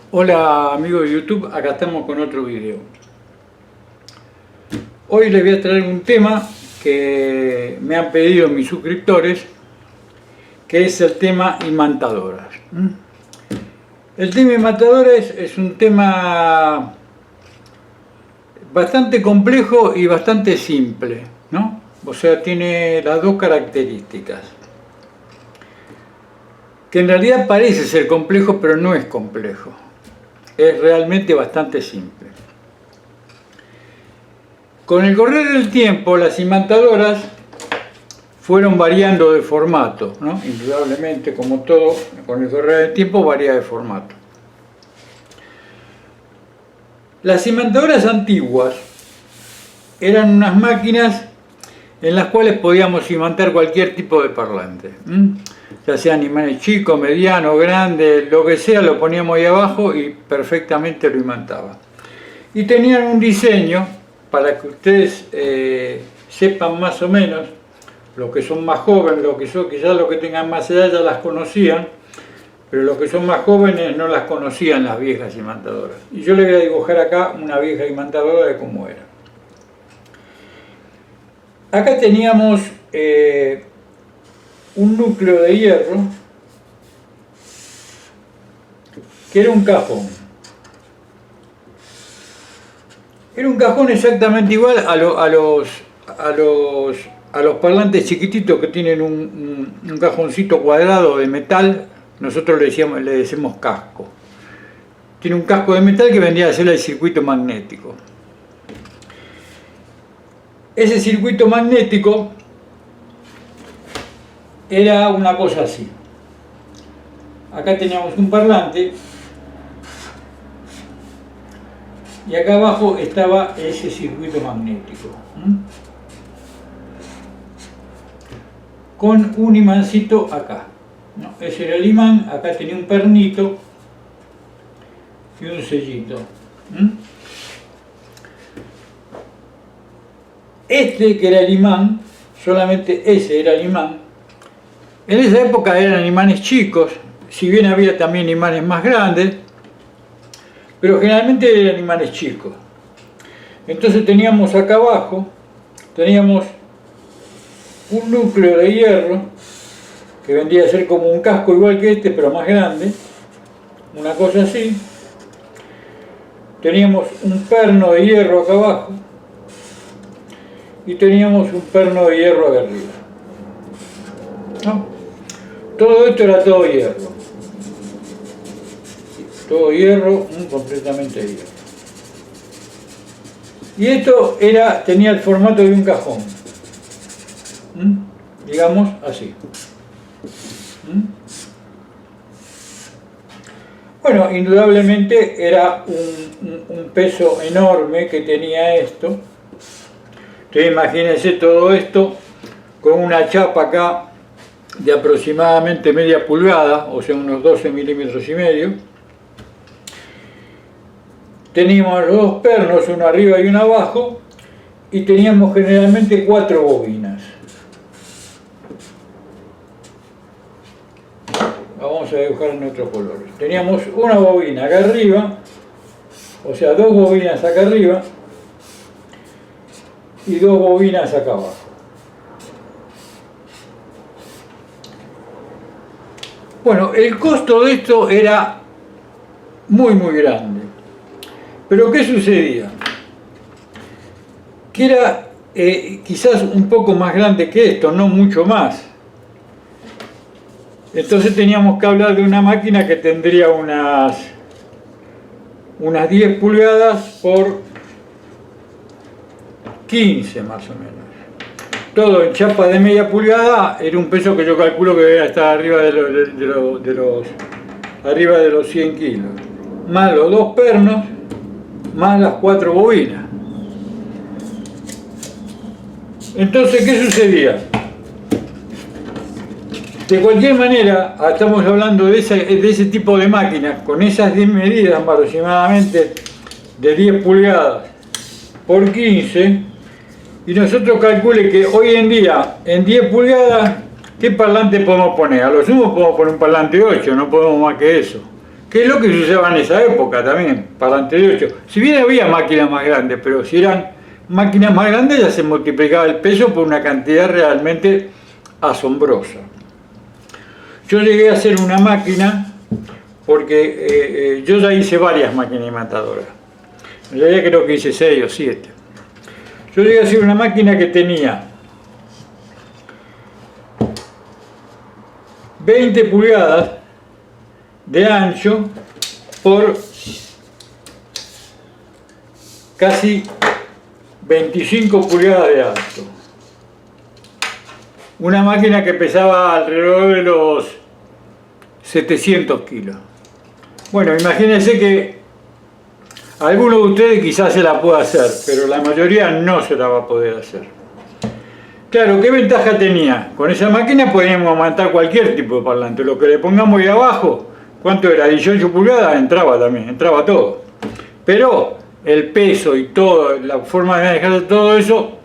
Hola amigos de YouTube, acá estamos con otro video. Hoy les voy a traer un tema que me han pedido mis suscriptores, que es el tema imantadoras. El tema imantadoras es un tema bastante complejo y bastante simple, ¿no? O sea, tiene las dos características. Que en realidad parece ser complejo, pero no es complejo. Es realmente bastante simple. Con el correr del tiempo, las imantadoras fueron variando de formato, ¿no? Indudablemente, como todo, con el correr del tiempo varía de formato. Las imantadoras antiguas eran unas máquinas en las cuales podíamos imantar cualquier tipo de parlante. Ya sean imanes chicos, medianos, grandes, lo que sea, lo poníamos ahí abajo y perfectamente lo imantaba. Y tenían un diseño, para que ustedes sepan más o menos, los que son más jóvenes, los que son, quizás los que tengan más edad ya las conocían, pero los que son más jóvenes no las conocían, las viejas imantadoras. Y yo les voy a dibujar acá una vieja imantadora de cómo era. Acá teníamos un núcleo de hierro que era un cajón. Era un cajón exactamente igual a los parlantes chiquititos que tienen un cajoncito cuadrado de metal. Nosotros le decimos casco. Tiene un casco de metal que vendría a ser el circuito magnético. Ese circuito magnético era una cosa así. Acá teníamos un parlante y acá abajo estaba ese circuito magnético con un imancito acá, ¿no? Ese era el imán. Acá tenía un pernito y un sellito. Este que era el imán, solamente ese era el imán. En esa época eran imanes chicos, si bien había también imanes más grandes, pero generalmente eran imanes chicos. Entonces teníamos acá abajo, teníamos un núcleo de hierro, que vendría a ser como un casco igual que este, pero más grande, una cosa así. Teníamos un perno de hierro acá abajo, y teníamos un perno de hierro acá arriba, ¿no? Todo esto era todo hierro. Todo hierro, completamente hierro. Y esto tenía el formato de un cajón. Digamos así. Bueno, indudablemente era un peso enorme que tenía esto. Entonces imagínense todo esto con una chapa acá de aproximadamente media pulgada, o sea unos 12 milímetros y medio. Teníamos los dos pernos, uno arriba y uno abajo, y teníamos generalmente 4 bobinas. Vamos a dibujar en otros colores. Teníamos una bobina acá arriba, o sea 2 bobinas acá arriba, y 2 bobinas acá abajo. Bueno, el costo de esto era muy grande. Pero ¿qué sucedía? Que era quizás un poco más grande que esto, no mucho más. Entonces teníamos que hablar de una máquina que tendría unas 10 pulgadas por 15 más o menos. Todo en chapa de media pulgada, era un peso que yo calculo que debe estar arriba arriba de los 100 kilos. Más los 2 pernos, más las 4 bobinas. Entonces, ¿qué sucedía? De cualquier manera, estamos hablando de ese tipo de máquinas, con esas 10 medidas aproximadamente de 10 pulgadas por 15, y nosotros calcule que hoy en día, en 10 pulgadas, ¿qué parlante podemos poner? A lo sumo podemos poner un parlante 8, no podemos más que eso. que es lo que se usaba en esa época también, parlante de 8. Si bien había máquinas más grandes, pero si eran máquinas más grandes ya se multiplicaba el peso por una cantidad realmente asombrosa. Yo llegué a hacer una máquina porque yo ya hice varias máquinas imantadoras. En realidad creo que hice 6 o 7. Yo llegué a hacer una máquina que tenía 20 pulgadas de ancho por casi 25 pulgadas de alto. Una máquina que pesaba alrededor de los 700 kilos. Bueno, imagínense que alguno de ustedes quizás se la pueda hacer, pero la mayoría no se la va a poder hacer. Claro, ¿qué ventaja tenía? Con esa máquina podíamos montar cualquier tipo de parlante. Lo que le pongamos ahí abajo, ¿cuánto era? 18 pulgadas, entraba también, entraba todo. Pero el peso y todo, la forma de manejar todo eso,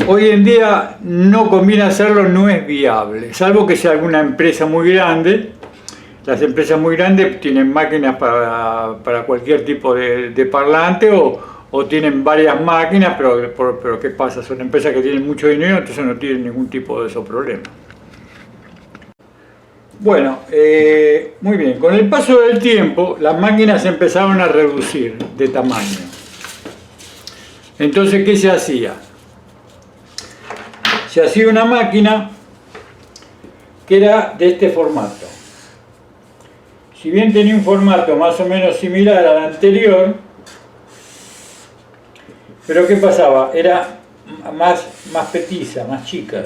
hoy en día no conviene hacerlo, no es viable. Salvo que sea alguna empresa muy grande. Las empresas muy grandes tienen máquinas para cualquier tipo de parlante o tienen varias máquinas, pero ¿qué pasa? Son empresas que tienen mucho dinero, entonces no tienen ningún tipo de esos problemas. Bueno, muy bien. Con el paso del tiempo, las máquinas empezaron a reducir de tamaño. Entonces, ¿qué se hacía? Se hacía una máquina que era de este formato. Si bien tenía un formato más o menos similar al anterior, pero ¿qué pasaba? Era más petiza, más chica,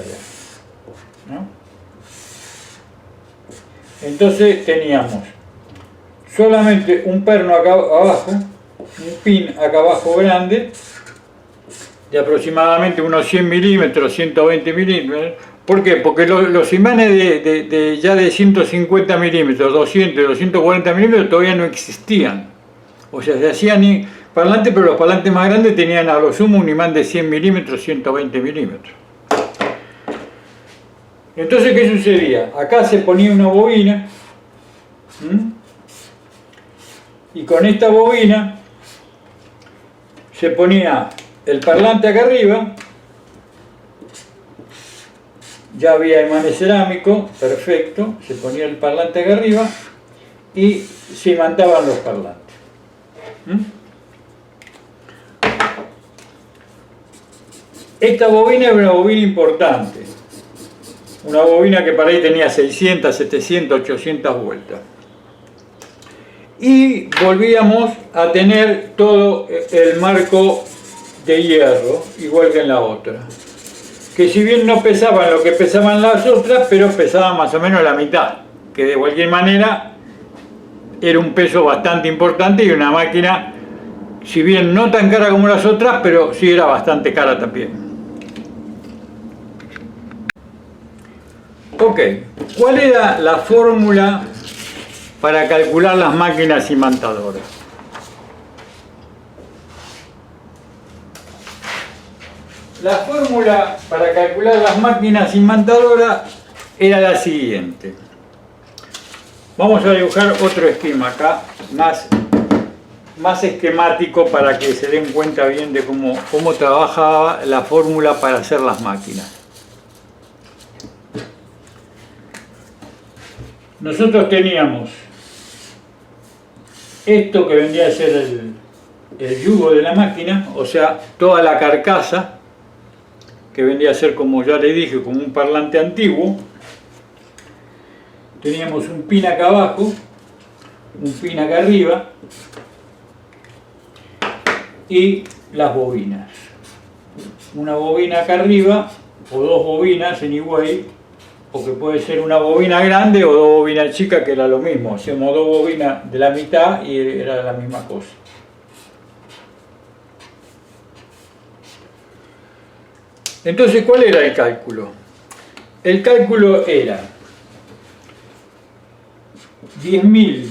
¿no? Entonces teníamos solamente un perno acá abajo, un pin acá abajo grande, de aproximadamente unos 100 milímetros, 120 milímetros. ¿Por qué? Porque los imanes ya de 150 milímetros, 200, 240 milímetros todavía no existían. O sea, se hacían parlantes, pero los parlantes más grandes tenían a lo sumo un imán de 100 milímetros, 120 milímetros. Entonces, ¿qué sucedía? Acá se ponía una bobina, y con esta bobina se ponía el parlante acá arriba. Ya había imanes cerámicos, perfecto, se ponía el parlante acá arriba y se imantaban los parlantes. Esta bobina era una bobina importante, una bobina que para ahí tenía 600, 700, 800 vueltas. Y volvíamos a tener todo el marco de hierro, igual que en la otra. Que si bien no pesaban lo que pesaban las otras, pero pesaban más o menos la mitad, que de cualquier manera era un peso bastante importante y una máquina, si bien no tan cara como las otras, pero sí era bastante cara también. Ok, ¿cuál era la fórmula para calcular las máquinas imantadoras? La fórmula para calcular las máquinas imantadoras era la siguiente. Vamos a dibujar otro esquema acá, más esquemático para que se den cuenta bien de cómo trabajaba la fórmula para hacer las máquinas. Nosotros teníamos esto que vendría a ser el yugo de la máquina, o sea, toda la carcasa, que vendría a ser, como ya le dije, como un parlante antiguo. Teníamos un pin acá abajo, un pin acá arriba y las bobinas. Una bobina acá arriba o dos bobinas en E-Way, porque puede ser una bobina grande o dos bobinas chicas, que era lo mismo. Hacíamos dos bobinas de la mitad y era la misma cosa. Entonces, ¿cuál era el cálculo? El cálculo era 10.000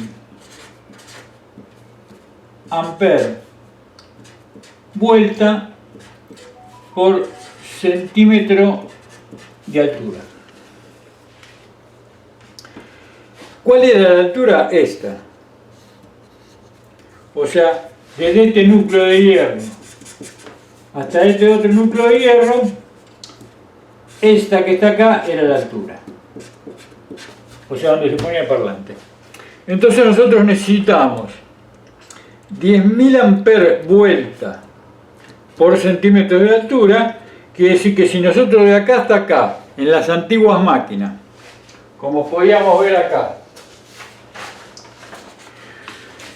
amperes vuelta por centímetro de altura. ¿Cuál era la altura? Esta. O sea, desde este núcleo de hierro hasta este otro núcleo de hierro, esta que está acá era la altura. O sea, donde se ponía el parlante. Entonces nosotros necesitamos 10.000 amperes vuelta por centímetro de altura. Quiere decir que si nosotros de acá hasta acá, en las antiguas máquinas, como podíamos ver acá,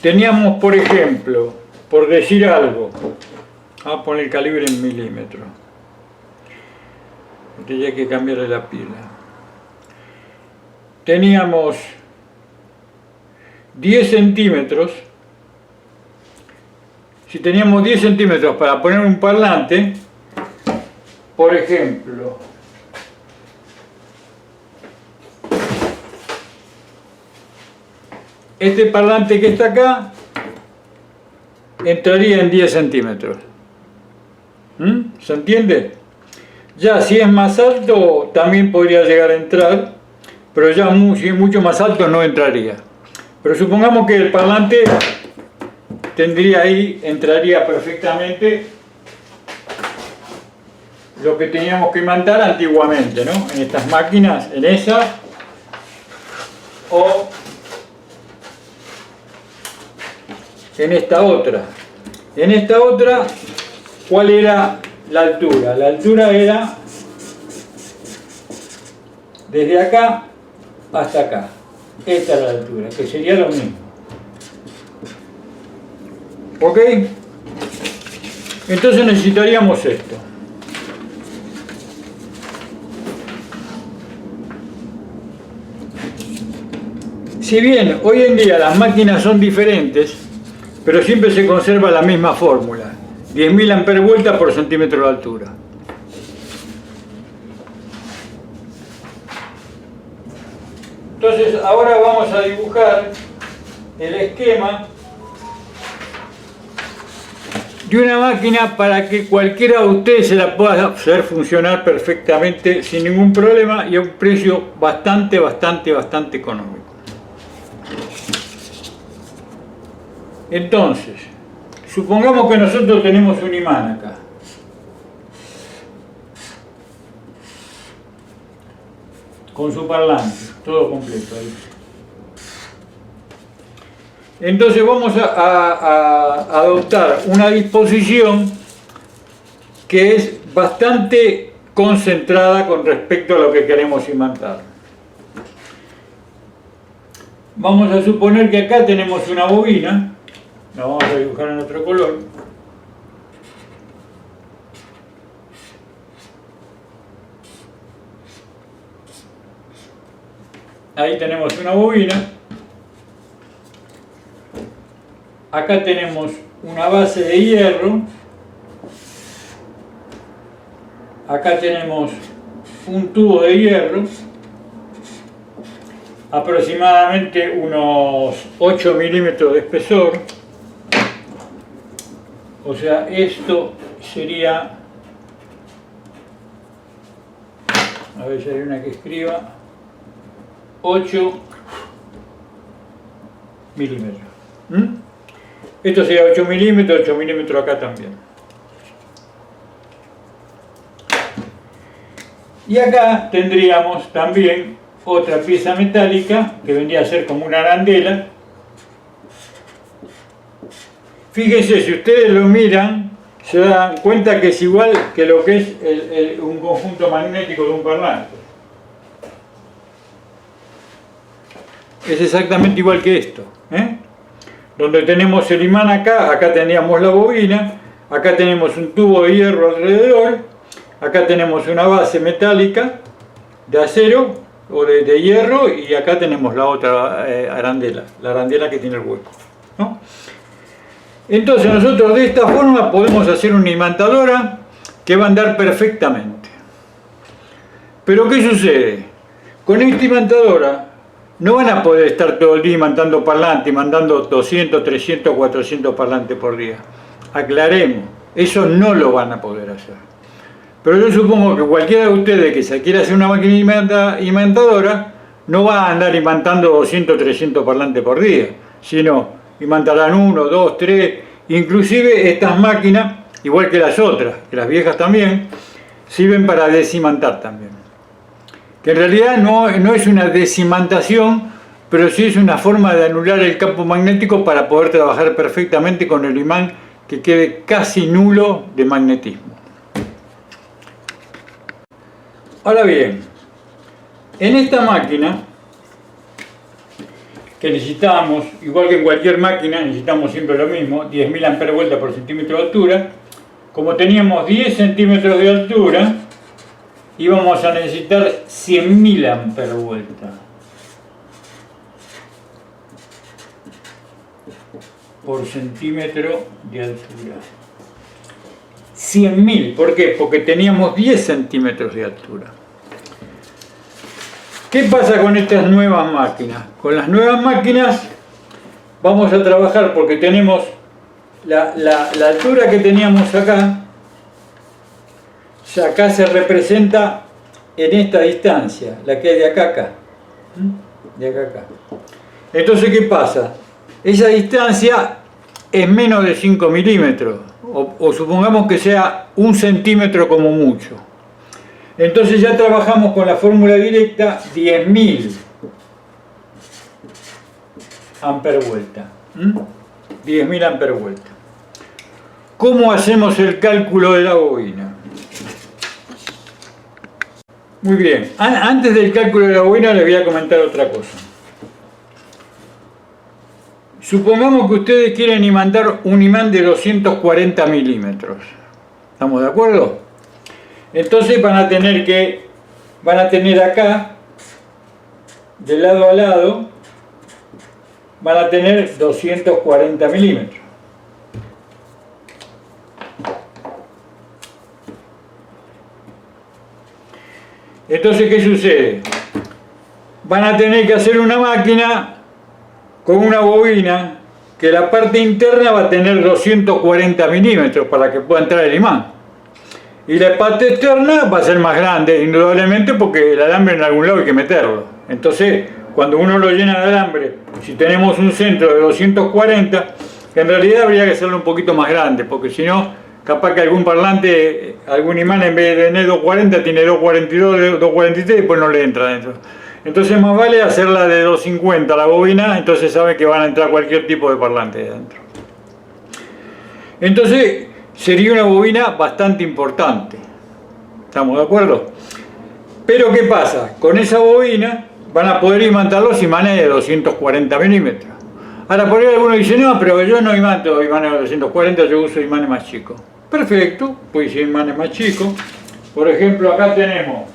teníamos, por ejemplo, por decir algo, vamos a poner el calibre en milímetros, porque ya hay que cambiarle la pila. Teníamos 10 centímetros. Si teníamos 10 centímetros para poner un parlante, por ejemplo, este parlante que está acá entraría en 10 centímetros. ¿Se entiende? Ya si es más alto también podría llegar a entrar, pero ya si es mucho más alto no entraría. Pero supongamos que el parlante tendría ahí, entraría perfectamente lo que teníamos que mandar antiguamente, ¿no? En estas máquinas, en esa o en esta otra. En esta otra, ¿cuál era la altura? La altura era desde acá hasta acá. Esta es la altura, que sería lo mismo. ¿Ok? Entonces necesitaríamos esto. Si bien hoy en día las máquinas son diferentes, pero siempre se conserva la misma fórmula. 10.000 amperes vuelta por centímetro de altura. Entonces ahora vamos a dibujar el esquema de una máquina para que cualquiera de ustedes se la pueda hacer funcionar perfectamente sin ningún problema y a un precio bastante económico. Entonces, supongamos que nosotros tenemos un imán acá. Con su parlante, todo completo ahí. Entonces vamos a adoptar una disposición que es bastante concentrada con respecto a lo que queremos imantar. Vamos a suponer que acá tenemos una bobina, la vamos a dibujar en otro color. Ahí tenemos una bobina. Acá tenemos una base de hierro. Acá tenemos un tubo de hierro. Aproximadamente unos 8 milímetros de espesor. O sea, esto sería... A ver si hay una que escriba. 8 milímetros. Esto sería 8 milímetros acá también. Y acá tendríamos también otra pieza metálica que vendría a ser como una arandela. Fíjense, si ustedes lo miran, se dan cuenta que es igual que lo que es un conjunto magnético de un parlante. Es exactamente igual que esto, donde tenemos el imán acá, acá teníamos la bobina, acá tenemos un tubo de hierro alrededor, acá tenemos una base metálica de acero o de hierro y acá tenemos la otra arandela, la arandela que tiene el hueco, ¿no? Entonces nosotros de esta forma podemos hacer una imantadora que va a andar perfectamente. Pero ¿qué sucede? Con esta imantadora no van a poder estar todo el día imantando parlantes, mandando 200, 300, 400 parlantes por día. Aclaremos, eso no lo van a poder hacer. Pero yo supongo que cualquiera de ustedes que se quiera hacer una máquina imantadora no va a andar imantando 200, 300 parlantes por día, sino imantarán 1, 2, 3, inclusive estas máquinas, igual que las otras, que las viejas también, sirven para desimantar también. Que en realidad no es una desimantación, pero sí es una forma de anular el campo magnético para poder trabajar perfectamente con el imán, que quede casi nulo de magnetismo. Ahora bien, en esta máquina, que necesitamos, igual que en cualquier máquina, necesitamos siempre lo mismo, 10.000 amperes por centímetro de altura. Como teníamos 10 centímetros de altura, íbamos a necesitar 100.000 amperes por centímetro de altura. 100.000, ¿por qué? Porque teníamos 10 centímetros de altura. ¿Qué pasa con estas nuevas máquinas? Con las nuevas máquinas vamos a trabajar porque tenemos la altura que teníamos acá, acá se representa en esta distancia, la que hay de acá a acá. De acá a acá. Entonces, ¿qué pasa? Esa distancia es menos de 5 milímetros, o supongamos que sea 1 centímetro como mucho. Entonces ya trabajamos con la fórmula directa, 10.000 amperes vuelta. 10.000 amperes vuelta. ¿Cómo hacemos el cálculo de la bobina? Muy bien, antes del cálculo de la bobina les voy a comentar otra cosa. Supongamos que ustedes quieren imantar un imán de 240 milímetros. ¿Estamos de acuerdo? Entonces van a tener acá, de lado a lado, van a tener 240 milímetros. Entonces, ¿qué sucede? Van a tener que hacer una máquina con una bobina que la parte interna va a tener 240 milímetros para que pueda entrar el imán. Y la parte externa va a ser más grande, indudablemente, porque el alambre en algún lado hay que meterlo. Entonces, cuando uno lo llena de alambre, si tenemos un centro de 240, en realidad habría que hacerlo un poquito más grande, porque si no, capaz que algún parlante, algún imán en vez de tener 240 tiene 242, 243 y pues no le entra dentro. Entonces más vale hacerla de 250 la bobina, entonces sabe que van a entrar cualquier tipo de parlante dentro. Entonces sería una bobina bastante importante. ¿Estamos de acuerdo? Pero ¿qué pasa? Con esa bobina van a poder imantar los imanes de 240 milímetros. Ahora por ahí alguno dice, no, pero yo no imanto imanes de 240, yo uso imanes más chicos. Perfecto, pues imanes más chicos. Por ejemplo, acá tenemos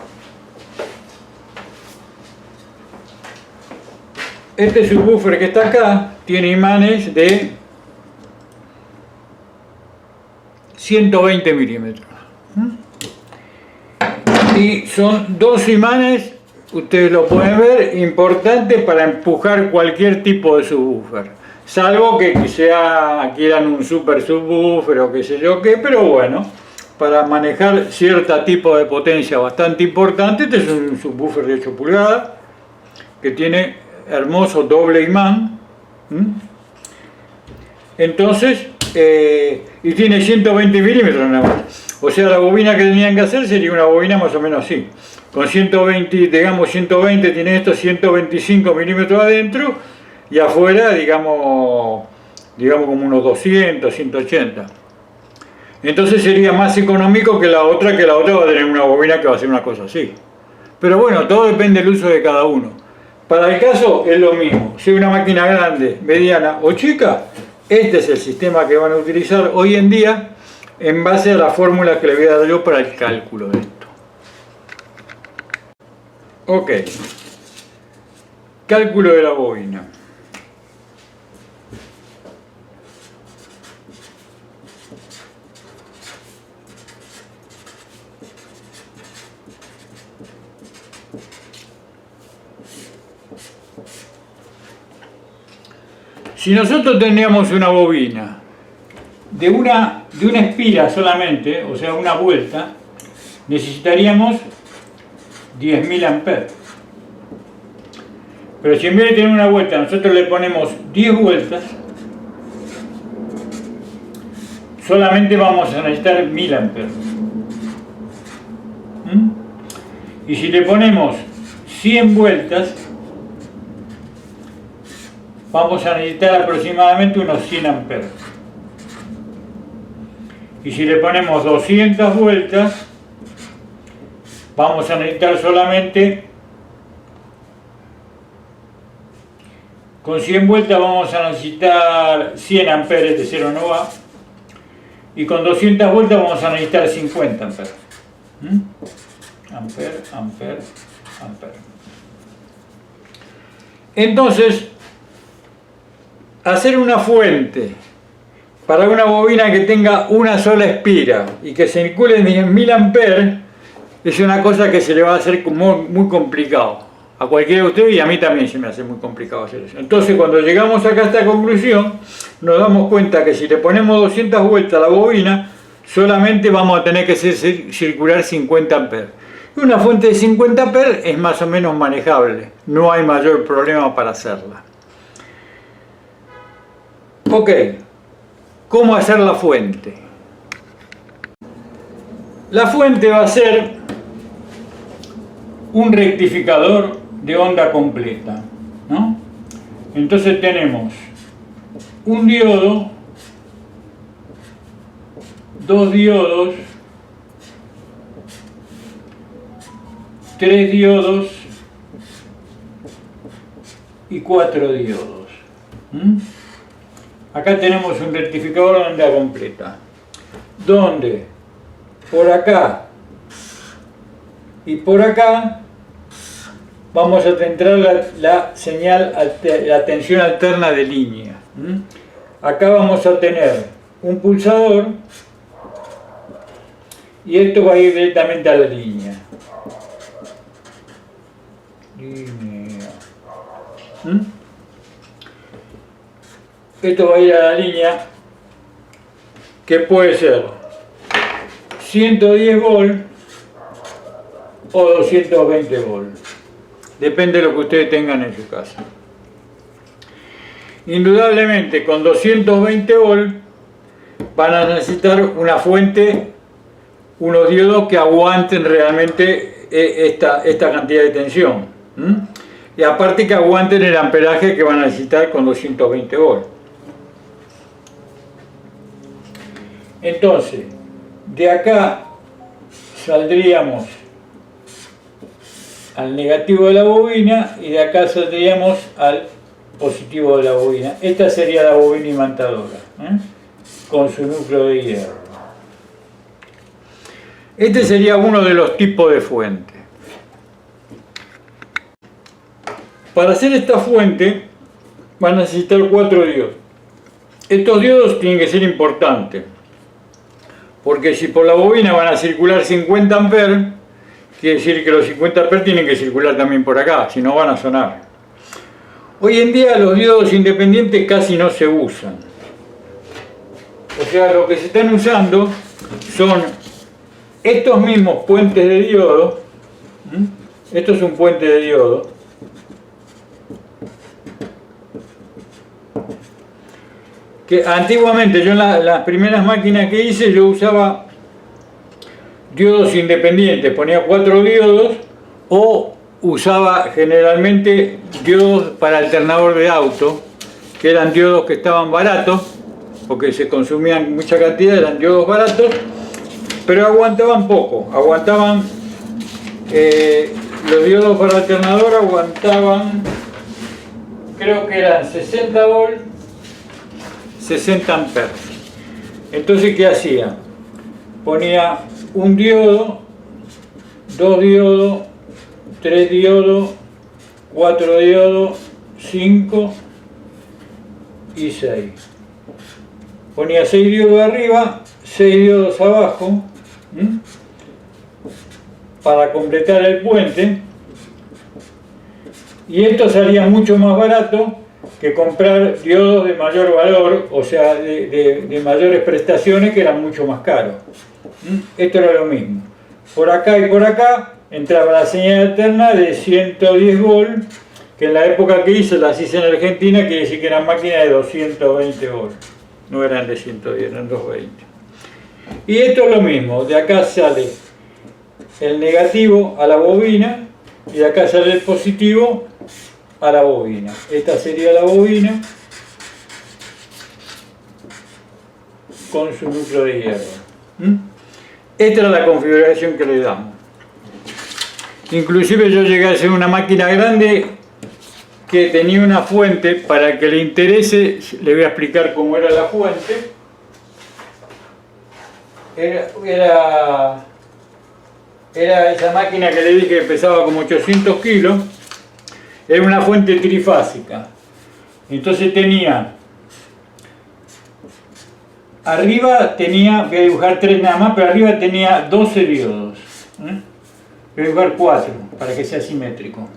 este subwoofer que está acá, tiene imanes de 120 milímetros. Y son dos imanes, ustedes lo pueden ver, importantes para empujar cualquier tipo de subwoofer. Salvo que quieran un super subwoofer o qué sé yo qué, pero bueno, para manejar cierto tipo de potencia bastante importante, este es un subwoofer de 8 pulgadas que tiene hermoso doble imán. Entonces, y tiene 120 milímetros nada más. O sea, la bobina que tenían que hacer sería una bobina más o menos así. Con 120, digamos 120, tiene esto 125 milímetros adentro y afuera, digamos como unos 200, 180. Entonces sería más económico que la otra va a tener una bobina que va a ser una cosa así. Pero bueno, todo depende del uso de cada uno. Para el caso es lo mismo, sea una máquina grande, mediana o chica, este es el sistema que van a utilizar hoy en día en base a la fórmula que le voy a dar yo para el cálculo de esto. Ok, cálculo de la bobina. Si nosotros teníamos una bobina de una espira solamente, o sea, una vuelta, necesitaríamos 10.000 amperes. Pero si en vez de tener una vuelta nosotros le ponemos 10 vueltas, solamente vamos a necesitar 1000 amperes. Y si le ponemos 100 vueltas, vamos a necesitar aproximadamente unos 100 amperes. Y si le ponemos 200 vueltas, vamos a necesitar solamente, con 100 vueltas vamos a necesitar 100 amperes, de cero no va, y con 200 vueltas vamos a necesitar 50 amperes. Ampere, ampere, ampere. Entonces, hacer una fuente para una bobina que tenga una sola espira y que circule en 1000 amperes es una cosa que se le va a hacer muy complicado a cualquiera de ustedes, y a mí también se me hace muy complicado hacer eso. Entonces, cuando llegamos acá a esta conclusión, nos damos cuenta que si le ponemos 200 vueltas a la bobina, solamente vamos a tener que circular 50 amperes. Una fuente de 50 amperes es más o menos manejable, no hay mayor problema para hacerla. Ok, ¿cómo hacer la fuente? La fuente va a ser un rectificador de onda completa, ¿no? Entonces tenemos un diodo, dos diodos, tres diodos y cuatro diodos. Acá tenemos un rectificador de onda completa, donde por acá y por acá vamos a centrar la señal, la tensión alterna de línea. Acá vamos a tener un pulsador y esto va a ir directamente a la línea. Esto va a ir a la línea, que puede ser 110 volts o 220 volts. Depende de lo que ustedes tengan en su casa. Indudablemente, con 220 volts van a necesitar una fuente, unos diodos que aguanten realmente esta cantidad de tensión. Y aparte que aguanten el amperaje que van a necesitar con 220 volts. Entonces, de acá saldríamos al negativo de la bobina y de acá saldríamos al positivo de la bobina. Esta sería la bobina imantadora, con su núcleo de hierro. Este sería uno de los tipos de fuente. Para hacer esta fuente van a necesitar 4 diodos. Estos diodos tienen que ser importantes, porque si por la bobina van a circular 50 amperes, quiere decir que los 50 amperes tienen que circular también por acá, si no van a sonar. Hoy en día los diodos independientes casi no se usan. O sea, lo que se están usando son estos mismos puentes de diodo. Esto es un puente de diodo. Que antiguamente yo en las primeras máquinas que hice yo usaba diodos independientes, ponía 4 diodos, o usaba generalmente diodos para alternador de auto, que eran diodos que estaban baratos, porque se consumían mucha cantidad, eran diodos baratos, pero aguantaban poco, aguantaban, los diodos para alternador aguantaban, creo que eran 60 volts, 60 amperes. Entonces, ¿qué hacía? Ponía un diodo, dos diodos, tres diodos, cuatro diodos, 5 y 6. Ponía 6 diodos arriba, 6 diodos abajo, para completar el puente, y esto salía mucho más barato que comprar diodos de mayor valor, o sea, de mayores prestaciones, que eran mucho más caros. Esto era lo mismo. Por acá y por acá entraba la señal alterna de 110 volts, que en la época que hice, las hice en Argentina, quiere decir que eran máquinas de 220 volts. No eran de 110, eran 220. Y esto es lo mismo, de acá sale el negativo a la bobina y de acá sale el positivo a la bobina. Esta sería la bobina con su núcleo de hierro. Esta es la configuración que le damos. Inclusive yo llegué a hacer una máquina grande que tenía una fuente. Para que le interese, le voy a explicar cómo era la fuente. Era esa máquina que le dije que pesaba como 800 kilos. Era una fuente trifásica. Entonces tenía, arriba tenía, voy a dibujar 3 nada más, pero arriba tenía 12 diodos. Voy a dibujar 4 para que sea simétrico.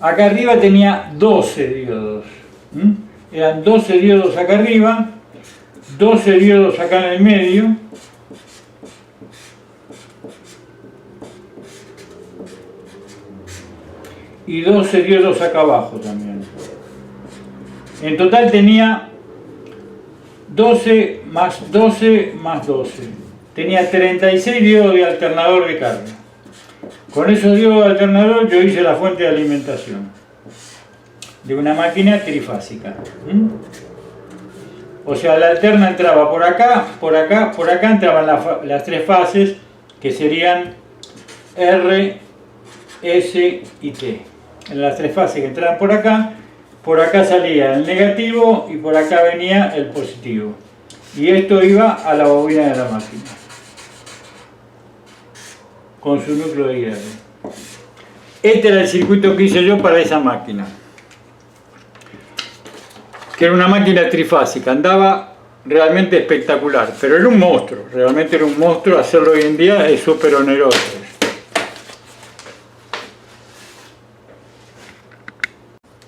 Acá arriba tenía 12 diodos. Eran 12 diodos acá arriba, 12 diodos acá en el medio. Y 12 diodos acá abajo también. En total tenía 12 más 12 más 12. Tenía 36 diodos de alternador de carga. Con esos diodos de alternador yo hice la fuente de alimentación de una máquina trifásica. O sea, la alterna entraba por acá, por acá, por acá entraban las 3 fases que serían R, S y T. En las 3 fases que entraban por acá salía el negativo y por acá venía el positivo. Y esto iba a la bobina de la máquina, con su núcleo de hierro. Este era el circuito que hice yo para esa máquina, que era una máquina trifásica, andaba realmente espectacular, pero era un monstruo, realmente era un monstruo. Hacerlo hoy en día es súper oneroso.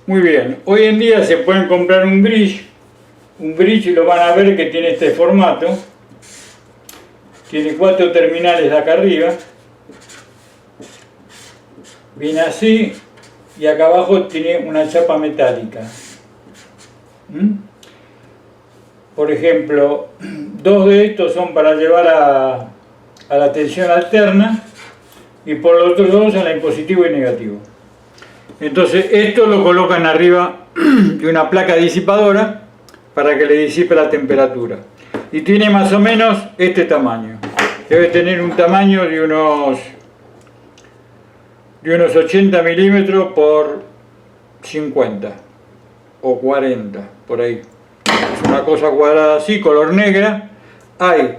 Muy bien, hoy en día se pueden comprar un bridge y lo van a ver que tiene este formato. Tiene 4 terminales de acá arriba. Viene así y acá abajo tiene una chapa metálica. Por ejemplo, 2 de estos son para llevar a la tensión alterna y por los otros 2 a la positivo y negativo. Entonces esto lo colocan arriba de una placa disipadora para que le disipe la temperatura. Y tiene más o menos este tamaño. Debe tener un tamaño de unos 80 milímetros por 50 o 40, por ahí. Es una cosa cuadrada así, color negra. Hay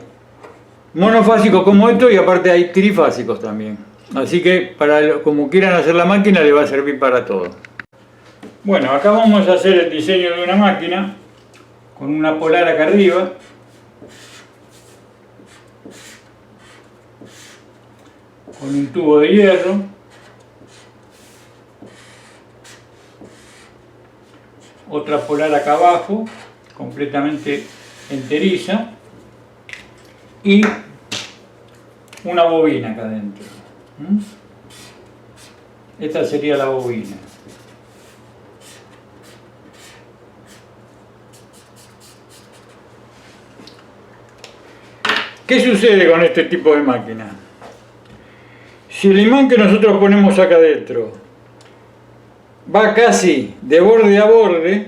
monofásicos como esto y aparte hay trifásicos también. Así que como quieran hacer la máquina le va a servir para todo. Bueno, acá vamos a hacer el diseño de una máquina con una polar acá arriba. Con un tubo de hierro. Otra polar acá abajo, completamente enteriza. Y una bobina acá adentro. Esta sería la bobina. ¿Qué sucede con este tipo de máquina? Si el imán que nosotros ponemos acá adentro va casi de borde a borde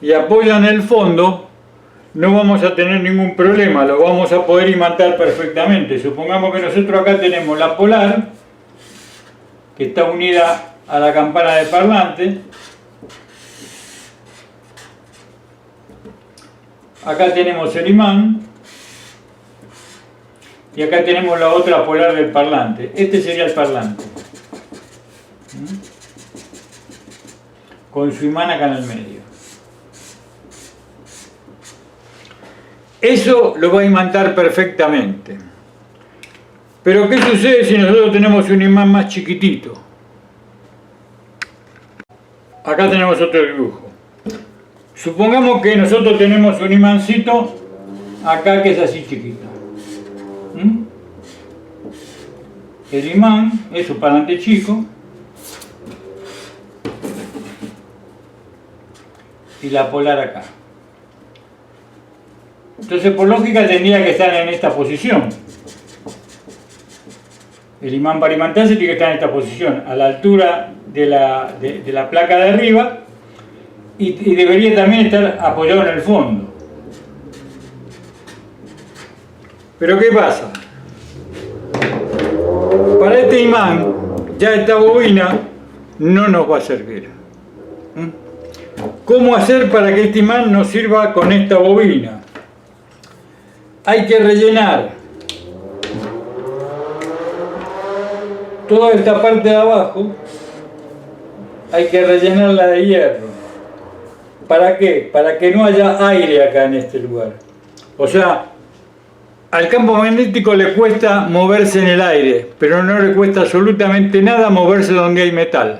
y apoya en el fondo, no vamos a tener ningún problema, lo vamos a poder imantar perfectamente. Supongamos que nosotros acá tenemos la polar, que está unida a la campana de parlante. Acá tenemos el imán. Y acá tenemos la otra polar del parlante. Este sería el parlante. Con su imán acá en el medio. Eso lo va a imantar perfectamente. Pero ¿qué sucede si nosotros tenemos un imán más chiquitito? Acá tenemos otro dibujo. Supongamos que nosotros tenemos un imancito acá que es así chiquito. El imán es un parlante chico y la polar acá. Entonces, por lógica, tendría que estar en esta posición. El imán para imantarse tiene que estar en esta posición, a la altura de la placa de arriba, y debería también estar apoyado en el fondo. Pero ¿qué pasa? Para este imán, ya esta bobina no nos va a servir. ¿Cómo hacer para que este imán nos sirva con esta bobina? Hay que rellenar toda esta parte de abajo, hay que rellenarla de hierro. ¿Para qué? Para que no haya aire acá en este lugar. O sea, al campo magnético le cuesta moverse en el aire, pero no le cuesta absolutamente nada moverse donde hay metal.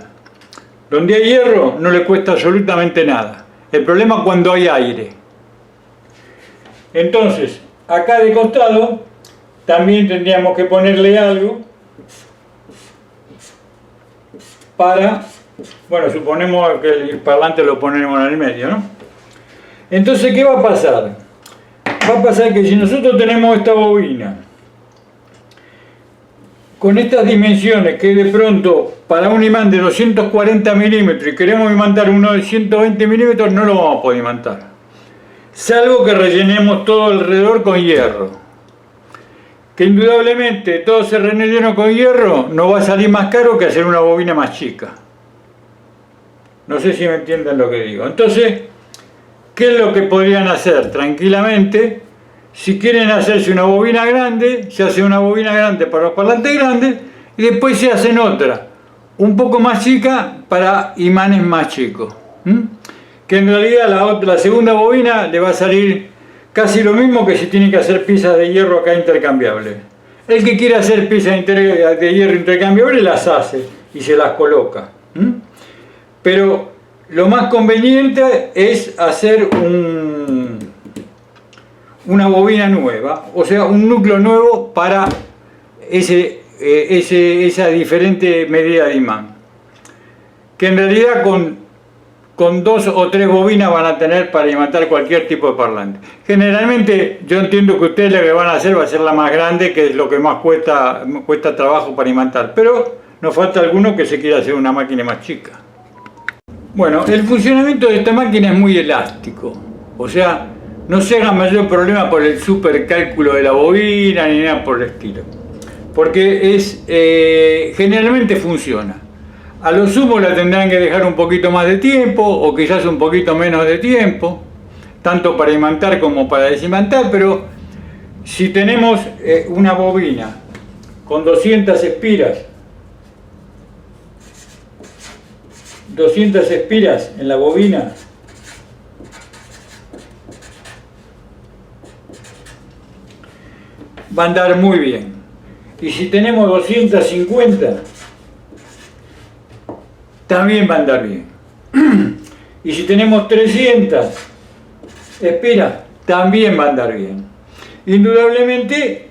Donde hay hierro no le cuesta absolutamente nada. El problema es cuando hay aire. Entonces, acá de costado también tendríamos que ponerle algo para, bueno, suponemos que el parlante lo ponemos en el medio, ¿no? Entonces, ¿qué va a pasar? Va a pasar que si nosotros tenemos esta bobina con estas dimensiones, que de pronto para un imán de 240 milímetros y queremos imantar uno de 120 milímetros, no lo vamos a poder imantar, salvo que rellenemos todo alrededor con hierro, que indudablemente todo ese relleno con hierro nos va a salir más caro que hacer una bobina más chica. No sé si me entienden lo que digo. Entonces, ¿qué es lo que podrían hacer? Tranquilamente, si quieren hacerse una bobina grande, se hace una bobina grande para los parlantes grandes y después se hacen otra, un poco más chica para imanes más chicos. Que en realidad la segunda bobina le va a salir casi lo mismo que si tiene que hacer piezas de hierro acá intercambiables. El que quiera hacer piezas de hierro intercambiables las hace y se las coloca. Pero lo más conveniente es hacer una bobina nueva, o sea, un núcleo nuevo para esa diferente medida de imán. Que en realidad con 2 o 3 bobinas van a tener para imantar cualquier tipo de parlante. Generalmente yo entiendo que ustedes lo que van a hacer va a ser la más grande, que es lo que más cuesta trabajo para imantar, pero nos falta alguno que se quiera hacer una máquina más chica. Bueno, el funcionamiento de esta máquina es muy elástico, o sea, no se haga mayor problema por el supercálculo de la bobina ni nada por el estilo, porque generalmente funciona. A lo sumo la tendrán que dejar un poquito más de tiempo o quizás un poquito menos de tiempo, tanto para imantar como para desimantar, pero si tenemos una bobina con 200 espiras en la bobina, va a andar muy bien. Y si tenemos 250, también va a andar bien. Y si tenemos 300 espiras, también va a andar bien. Indudablemente,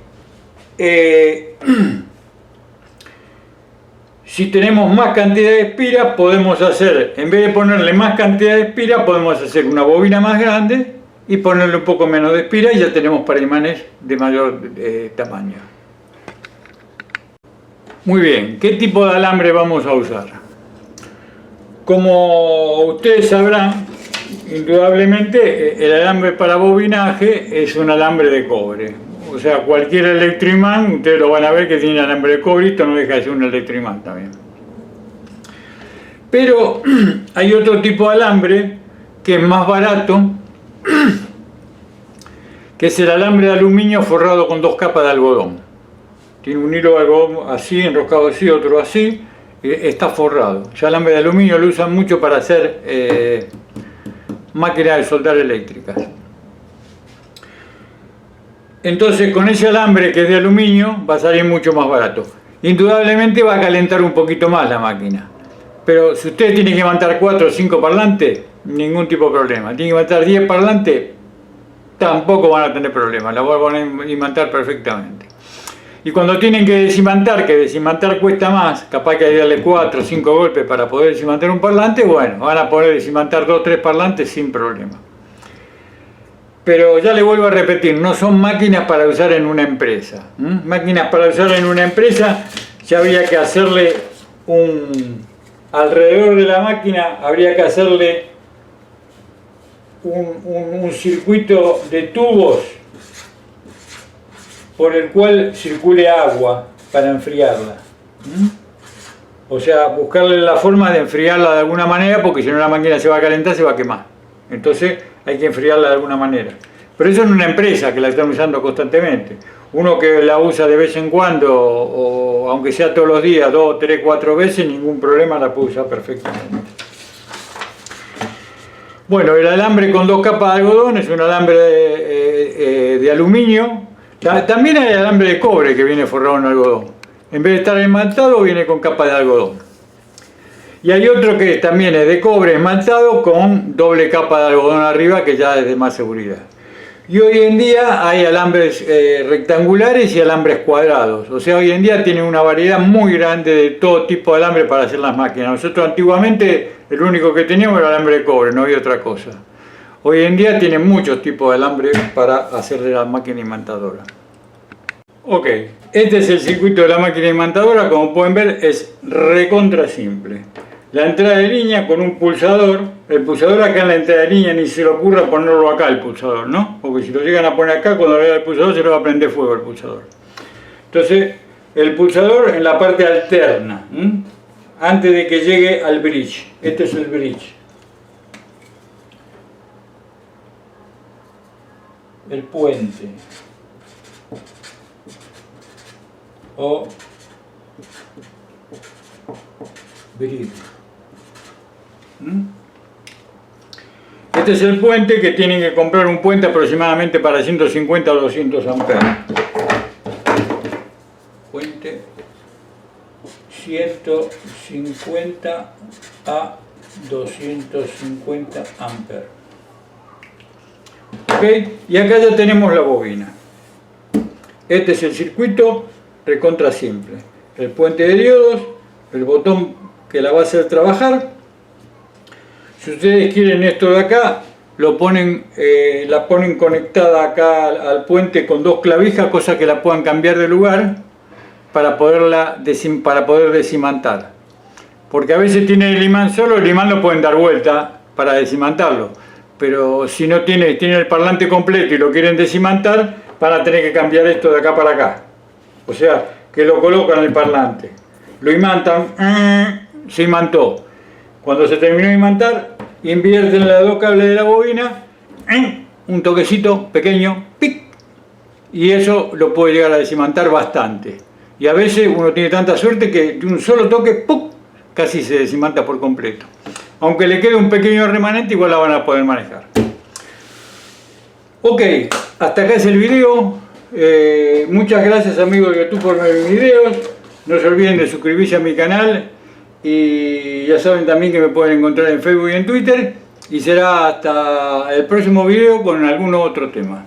si tenemos más cantidad de espiras, podemos hacer, en vez de ponerle más cantidad de espiras, podemos hacer una bobina más grande y ponerle un poco menos de espiras y ya tenemos para imanes de mayor tamaño. Muy bien, ¿qué tipo de alambre vamos a usar? Como ustedes sabrán, indudablemente el alambre para bobinaje es un alambre de cobre. O sea, cualquier electroimán, ustedes lo van a ver que tiene alambre de cobre, esto no deja de ser un electroimán también. Pero hay otro tipo de alambre que es más barato, que es el alambre de aluminio forrado con 2 capas de algodón. Tiene un hilo de algodón así, enroscado así, otro así, está forrado. El alambre de aluminio lo usan mucho para hacer máquinas de soldar eléctricas. Entonces con ese alambre que es de aluminio va a salir mucho más barato. Indudablemente va a calentar un poquito más la máquina. Pero si ustedes tienen que levantar 4 o 5 parlantes, ningún tipo de problema. Tienen que levantar 10 parlantes, tampoco van a tener problemas. La van a imantar perfectamente. Y cuando tienen que desimantar, que desimantar cuesta más, capaz que hay que darle 4 o 5 golpes para poder desimantar un parlante, bueno, van a poder desimantar 2 o 3 parlantes sin problema. pero ya le vuelvo a repetir, no son máquinas para usar en una empresa. Máquinas para usar en una empresa, ya habría que hacerle alrededor de la máquina, habría que hacerle un circuito de tubos por el cual circule agua para enfriarla. O sea, buscarle la forma de enfriarla de alguna manera, porque si no la máquina se va a calentar, se va a quemar. Entonces hay que enfriarla de alguna manera. Pero eso en una empresa que la están usando constantemente. Uno que la usa de vez en cuando, o aunque sea todos los días, 2, 3, 4 veces, ningún problema, la puede usar perfectamente. Bueno, el alambre con 2 capas de algodón es un alambre de aluminio. También hay alambre de cobre que viene forrado en algodón. En vez de estar esmaltado, viene con capa de algodón. Y hay otro que también es de cobre esmaltado con doble capa de algodón arriba, que ya es de más seguridad. Y hoy en día hay alambres rectangulares y alambres cuadrados. O sea, hoy en día tienen una variedad muy grande de todo tipo de alambre para hacer las máquinas. Nosotros antiguamente el único que teníamos era alambre de cobre, no había otra cosa. Hoy en día tienen muchos tipos de alambre para hacerle la máquina imantadora. Ok, este es el circuito de la máquina imantadora. Como pueden ver, es recontra simple. La entrada de línea con un pulsador. El pulsador acá en la entrada de línea, ni se le ocurra ponerlo acá el pulsador, ¿no? Porque si lo llegan a poner acá, cuando le da el pulsador se le va a prender fuego el pulsador. Entonces, el pulsador en la parte alterna, antes de que llegue al bridge. Este es el bridge. El puente. O bridge. Este es el puente, que tienen que comprar un puente aproximadamente para 150 o 200 amperes. Puente 150 a 250 amperes. ¿Ok? Y acá ya tenemos la bobina. Este es el circuito recontra simple. El puente de diodos, el botón que la va a hacer trabajar. Si ustedes quieren esto de acá, la ponen conectada acá al puente con 2 clavijas, cosa que la puedan cambiar de lugar para poder desimantar. Porque a veces tiene el imán solo, el imán lo pueden dar vuelta para desimantarlo. Pero si no tiene el parlante completo y lo quieren desimantar, van a tener que cambiar esto de acá para acá. O sea, que lo colocan en el parlante. Lo imantan, se imantó. Cuando se terminó de imantar, invierten los 2 cables de la bobina, un toquecito pequeño, ¡pic! Y eso lo puede llegar a desimantar bastante. Y a veces uno tiene tanta suerte que de un solo toque, ¡pum!, casi se desimanta por completo. Aunque le quede un pequeño remanente, igual la van a poder manejar. Ok, hasta acá es el video. Muchas gracias, amigos de YouTube, por ver mis videos. No se olviden de suscribirse a mi canal. Y ya saben también que me pueden encontrar en Facebook y en Twitter. Y será hasta el próximo video con algún otro tema.